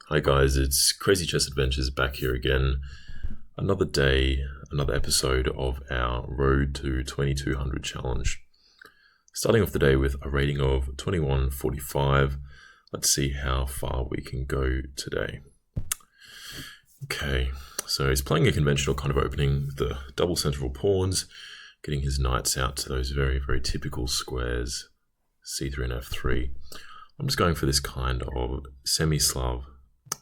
Hi guys, it's Crazy Chess Adventures back here again. Another day, another episode of our Road to 2200 challenge. Starting off the day with a rating of 2145. Let's see how far we can go today. Okay, so he's playing a conventional kind of opening, the double central pawns, getting his knights out to those very, very typical squares, c3 and f3. I'm just going for this kind of semi-Slav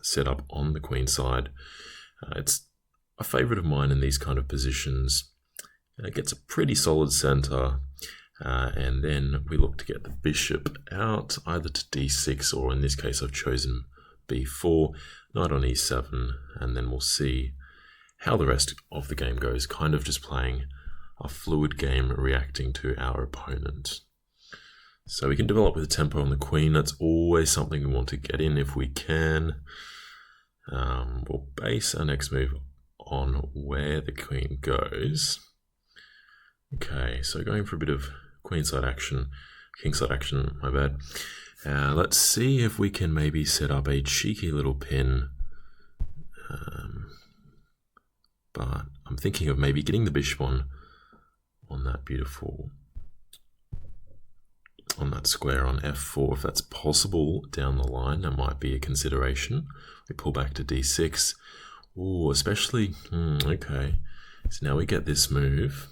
setup on the queen side. It's a favorite of mine in these kind of positions. It gets a pretty solid center, and then we look to get the bishop out either to d6, or in this case I've chosen b4, knight on e7, and then we'll see how the rest of the game goes, kind of just playing a fluid game reacting to our opponent. So we can develop with a tempo on the queen. That's always something we want to get in if we can. We'll base our next move on where the queen goes. Okay, so going for a bit of queenside action, kingside action, my bad. Let's see if we can maybe set up a cheeky little pin. But I'm thinking of maybe getting the bishop on that beautiful, on that square on f4, if that's possible down the line. That might be a consideration. We pull back to d6. Oh, especially, okay. So now we get this move.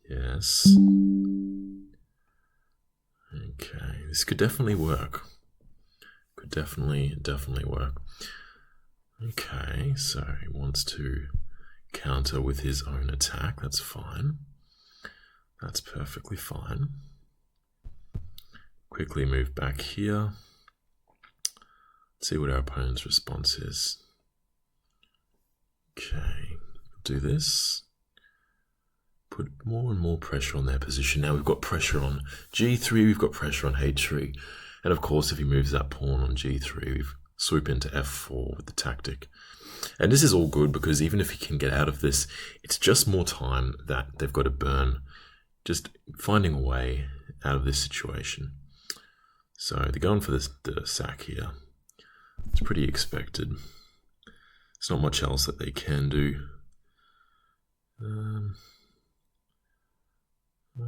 Yes. Okay, this could definitely work. Could definitely work. Okay, so he wants to counter with his own attack. That's fine. That's perfectly fine. Quickly move back here. See what our opponent's response is. Okay, do this. Put more and more pressure on their position. Now we've got pressure on g3, we've got pressure on h3. And of course, if he moves that pawn on g3, we swoop into f4 with the tactic. And this is all good because even if he can get out of this, it's just more time that they've got to burn. Just finding a way out of this situation. So they're going for the sack here. It's pretty expected. There's not much else that they can do. I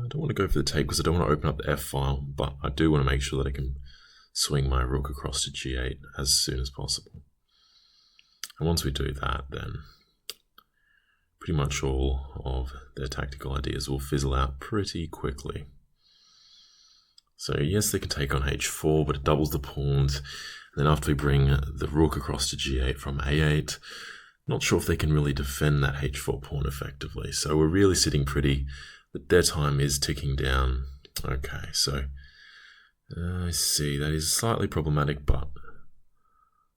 don't want to go for the take because I don't want to open up the F file, but I do want to make sure that I can swing my rook across to G8 as soon as possible. And once we do that, then pretty much all of their tactical ideas will fizzle out pretty quickly. So yes, they can take on h4, but it doubles the pawns. And then after we bring the rook across to g8 from a8, not sure if they can really defend that h4 pawn effectively. So we're really sitting pretty, but their time is ticking down. Okay, so I see that is slightly problematic, but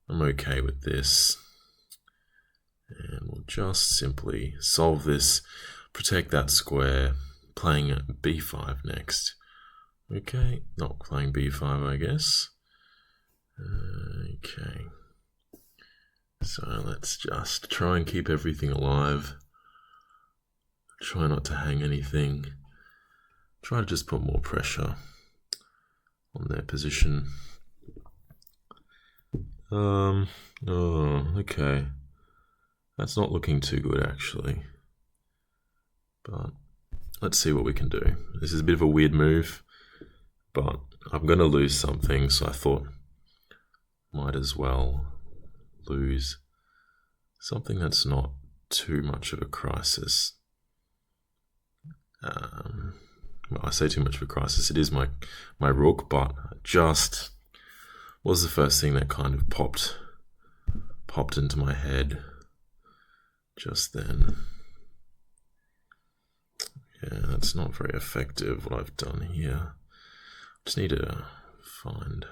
I'm okay with this. And we'll just simply solve this, protect that square, playing b5 next. Okay, not playing b5, I guess. Okay. So let's just try and keep everything alive. Try not to hang anything. Try to just put more pressure on their position. Oh, okay. That's not looking too good, actually. But let's see what we can do. This is a bit of a weird move, but I'm going to lose something, so I thought might as well lose something that's not too much of a crisis. Well, I say too much of a crisis. It is my rook, but just was the first thing that kind of popped into my head just then. Yeah, that's not very effective what I've done here. Just need to find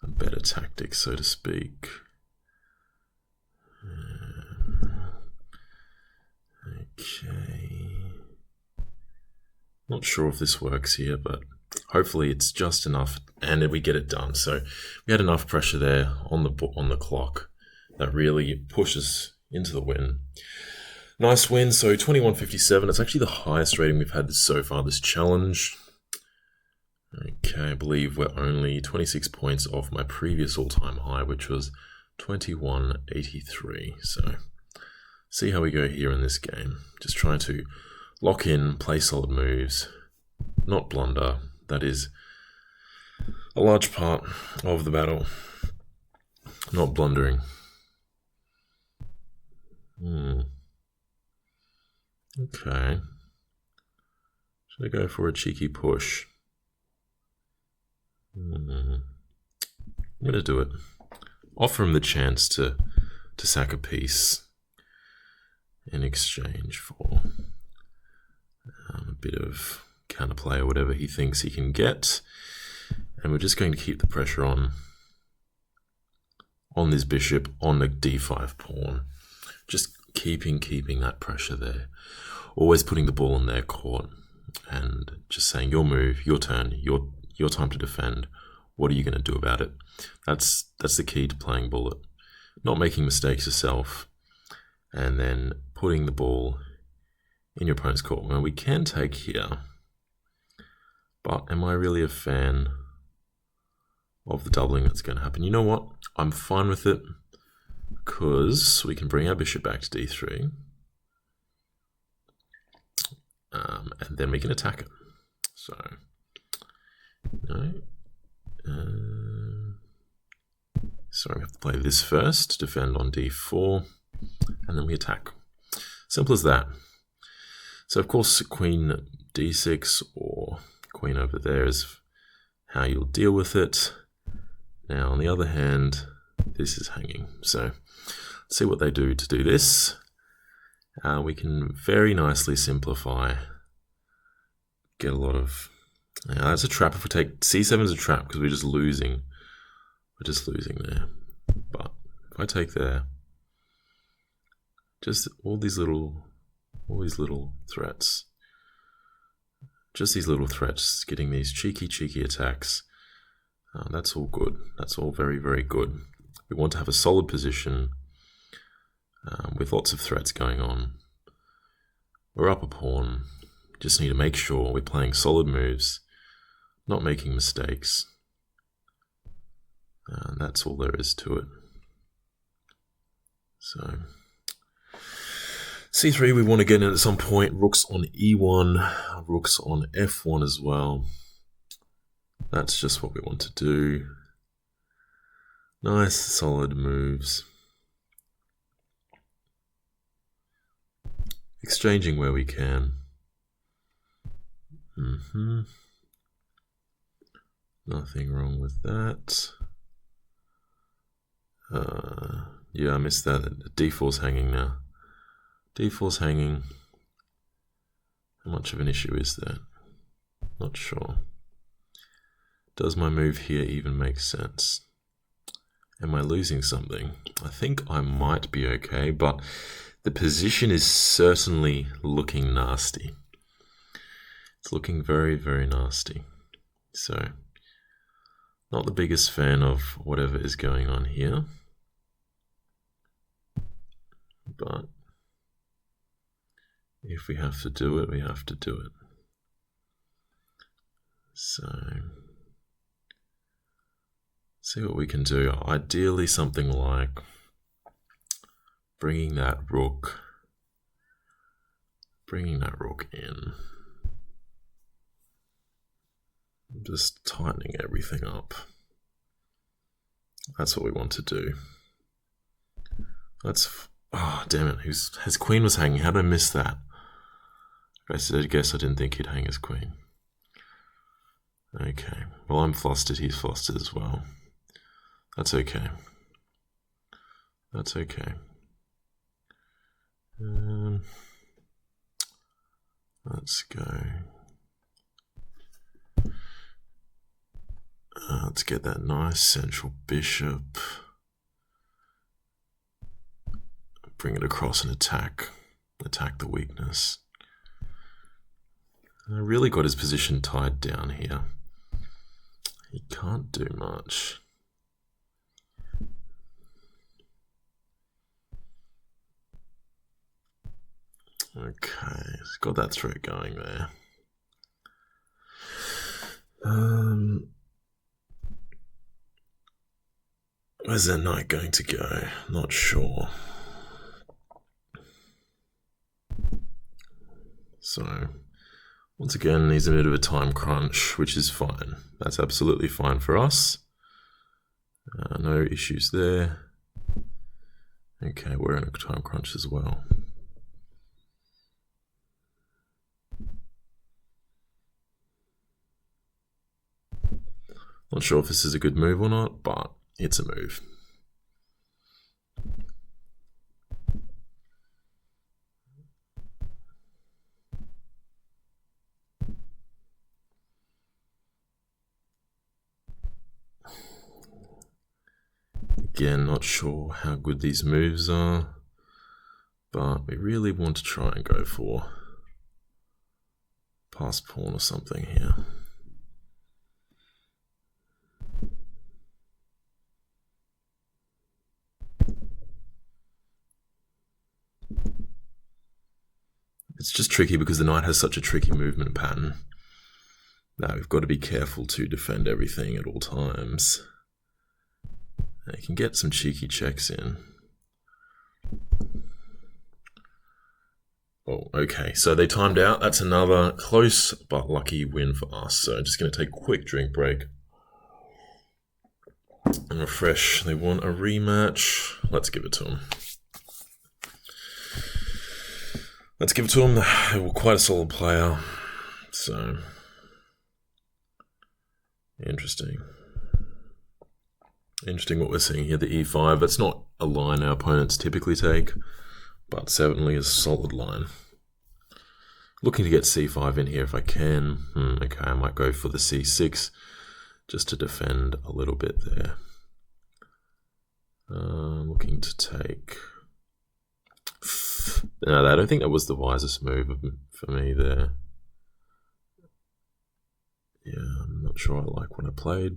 a better tactic, so to speak. Okay. Not sure if this works here, but hopefully it's just enough and we get it done. So we had enough pressure there on the clock that really pushes into the win. Nice win, so 2157. It's actually the highest rating we've had so far this challenge. Okay, I believe we're only 26 points off my previous all-time high, which was 21.83. So see how we go here in this game. Just trying to lock in, play solid moves, not blunder. That is a large part of the battle. Not blundering. Okay. Should I go for a cheeky push? I'm going to do it. Offer him the chance to sack a piece in exchange for a bit of counterplay or whatever he thinks he can get. And we're just going to keep the pressure on this bishop on the d5 pawn. Just keeping that pressure there. Always putting the ball in their court and just saying, your move, your turn, your time to defend. What are you going to do about it? That's the key to playing bullet. Not making mistakes yourself and then putting the ball in your opponent's court. Well, we can take here, but am I really a fan of the doubling that's going to happen? You know what? I'm fine with it because we can bring our bishop back to d3 and then we can attack it. So, no. Sorry, we have to play this first, defend on d4, and then we attack. Simple as that. So of course, queen d6 or queen over there is how you'll deal with it. Now, on the other hand, this is hanging. So let's see what they do to do this. We can very nicely simplify, get a lot of... that's a trap. If we take c7 is a trap because we're just losing. We're just losing there. But if I take there, just all these little threats. Just these little threats, getting these cheeky attacks. That's all good. That's all very, very good. We want to have a solid position with lots of threats going on. We're up a pawn. Just need to make sure we're playing solid moves, not making mistakes. And that's all there is to it. So, c3 we want to get in at some point. Rooks on e1, rooks on f1 as well. That's just what we want to do. Nice, solid moves. Exchanging where we can. Nothing wrong with that. Yeah, I missed that. D4's hanging now. D4's hanging. How much of an issue is that? Not sure. Does my move here even make sense? Am I losing something? I think I might be okay, but the position is certainly looking nasty. It's looking very, very nasty. So, not the biggest fan of whatever is going on here. But if we have to do it, we have to do it. So, see what we can do. Ideally something like bringing that rook in. Just tightening everything up. That's what we want to do. That's... oh, damn it. His queen was hanging. How did I miss that? I guess I didn't think he'd hang his queen. Okay. Well, I'm flustered. He's flustered as well. That's okay. That's okay. Let's go. Let's get that nice central bishop. Bring it across and attack the weakness. I really got his position tied down here. He can't do much. Okay, he's got that threat going there. Where's that knight going to go? Not sure. So, once again, he's a bit of a time crunch, which is fine. That's absolutely fine for us. No issues there. Okay, we're in a time crunch as well. Not sure if this is a good move or not, but it's a move. Again, not sure how good these moves are, but we really want to try and go for pass pawn or something here. It's just tricky because the knight has such a tricky movement pattern. Now we've got to be careful to defend everything at all times. Now you can get some cheeky checks in. Oh, okay, so they timed out. That's another close but lucky win for us. So I'm just going to take a quick drink break and refresh. They want a rematch. Let's give it to them. Let's give it to them. They were quite a solid player. So, interesting. Interesting what we're seeing here, the e5. That's not a line our opponents typically take, but certainly a solid line. Looking to get c5 in here if I can. Okay, I might go for the c6 just to defend a little bit there. Looking to take... No, I don't think that was the wisest move for me there. Yeah, I'm not sure I like what I played.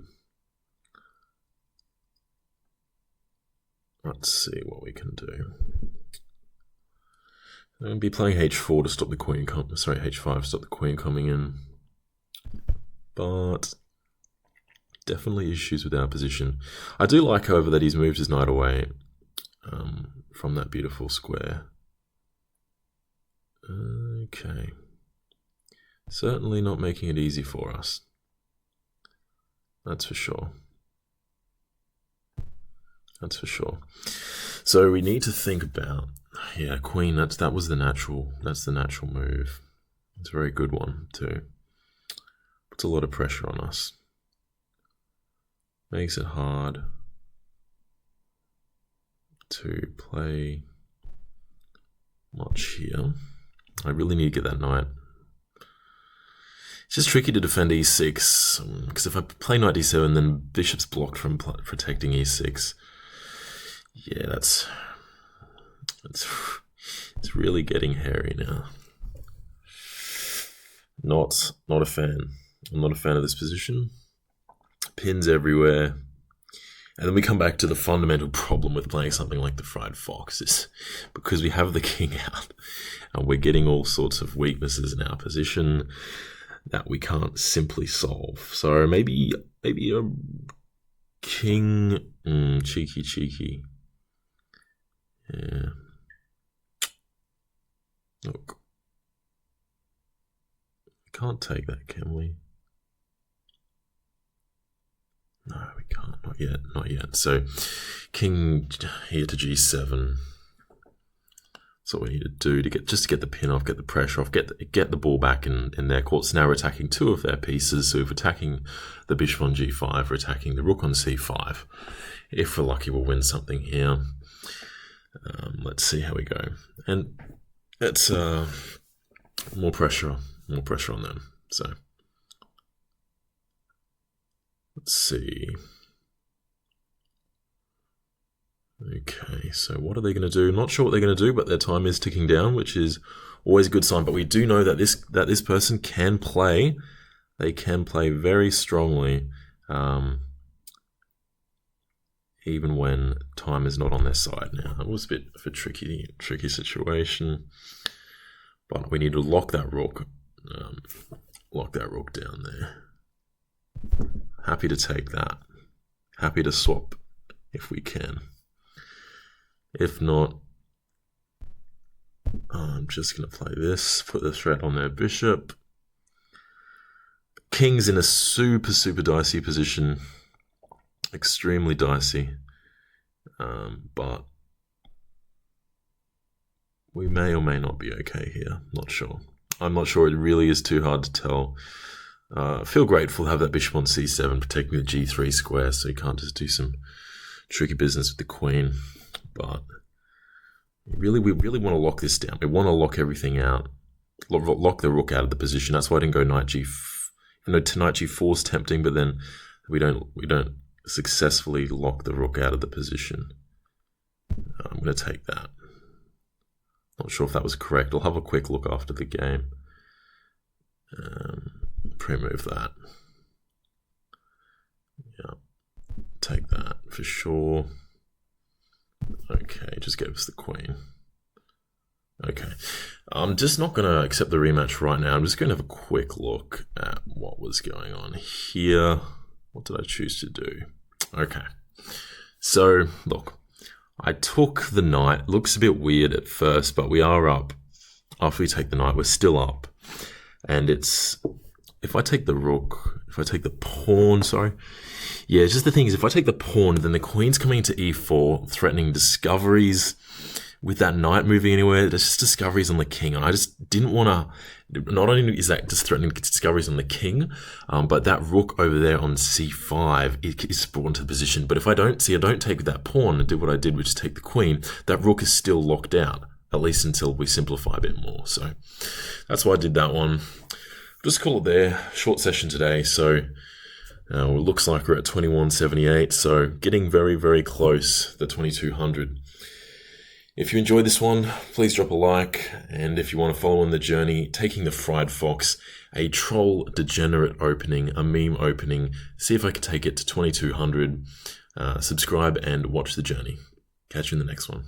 Let's see what we can do. I'm going to be playing h4 to stop the queen h5 to stop the queen coming in. But definitely issues with our position. I do like, however, that he's moved his knight away from that beautiful square. Okay. Certainly not making it easy for us. That's for sure. That's for sure. So we need to think about, yeah, queen, that was the natural move. It's a very good one too. Puts a lot of pressure on us. Makes it hard to play much here. I really need to get that knight. It's just tricky to defend e6, because if I play knight d7, then bishop's blocked from protecting e6. Yeah, it's really getting hairy now. Not a fan. I'm not a fan of this position. Pins everywhere. And then we come back to the fundamental problem with playing something like the Fried Fox is because we have the king out and we're getting all sorts of weaknesses in our position that we can't simply solve. So maybe a king, cheeky. Yeah. Look. We can't take that, can we? No, we can't. Not yet. So, king here to g7. That's what we need to do to get the pin off, get the pressure off, get the ball back in their court. So now we're attacking two of their pieces. So if we're attacking the bishop on g5, we're attacking the rook on c5. If we're lucky, we'll win something here. Let's see how we go. And it's more pressure on them. So let's see. Okay, so what are they going to do? Not sure what they're going to do, but their time is ticking down, which is always a good sign. But we do know that this person can play. They can play very strongly, even when time is not on their side. Now, that was a bit of a tricky situation, but we need to lock that rook down there. Happy to take that. Happy to swap if we can. If not, I'm just going to play this, put the threat on their bishop. King's in a super, super dicey position. Extremely dicey. But we may or may not be okay here. Not sure. I'm not sure. It really is too hard to tell. I feel grateful to have that bishop on c7 protecting the g3 square, so you can't just do some tricky business with the queen. But we really want to lock this down. We want to lock everything out. Lock the rook out of the position. That's why I didn't go knight g. Even though knight g4 is tempting, but then we don't successfully lock the rook out of the position. I'm going to take that. Not sure if that was correct. I'll have a quick look after the game. Pre-move that. Yeah, take that for sure. Okay, just give us the queen. Okay, I'm just not going to accept the rematch right now. I'm just going to have a quick look at what was going on here. What did I choose to do? Okay, so look, I took the knight. It looks a bit weird at first, but we are up. After we take the knight, we're still up. And it's, if I take the rook, if I take the pawn, sorry. Yeah, just the thing is, if I take the pawn, then the queen's coming into e4, threatening discoveries. With that knight moving anywhere, there's just discoveries on the king. And I just didn't want to, not only is that just threatening discoveries on the king, but that rook over there on c5 is brought into the position. But if I don't take that pawn and do what I did, which is take the queen, that rook is still locked out, at least until we simplify a bit more. So that's why I did that one. Just call it there. Short session today. So it looks like we're at 2178. So getting very, very close to the 2200. If you enjoyed this one, please drop a like, and if you want to follow on the journey, taking the Fried Fox, a troll degenerate opening, a meme opening, see if I can take it to 2200, subscribe and watch the journey. Catch you in the next one.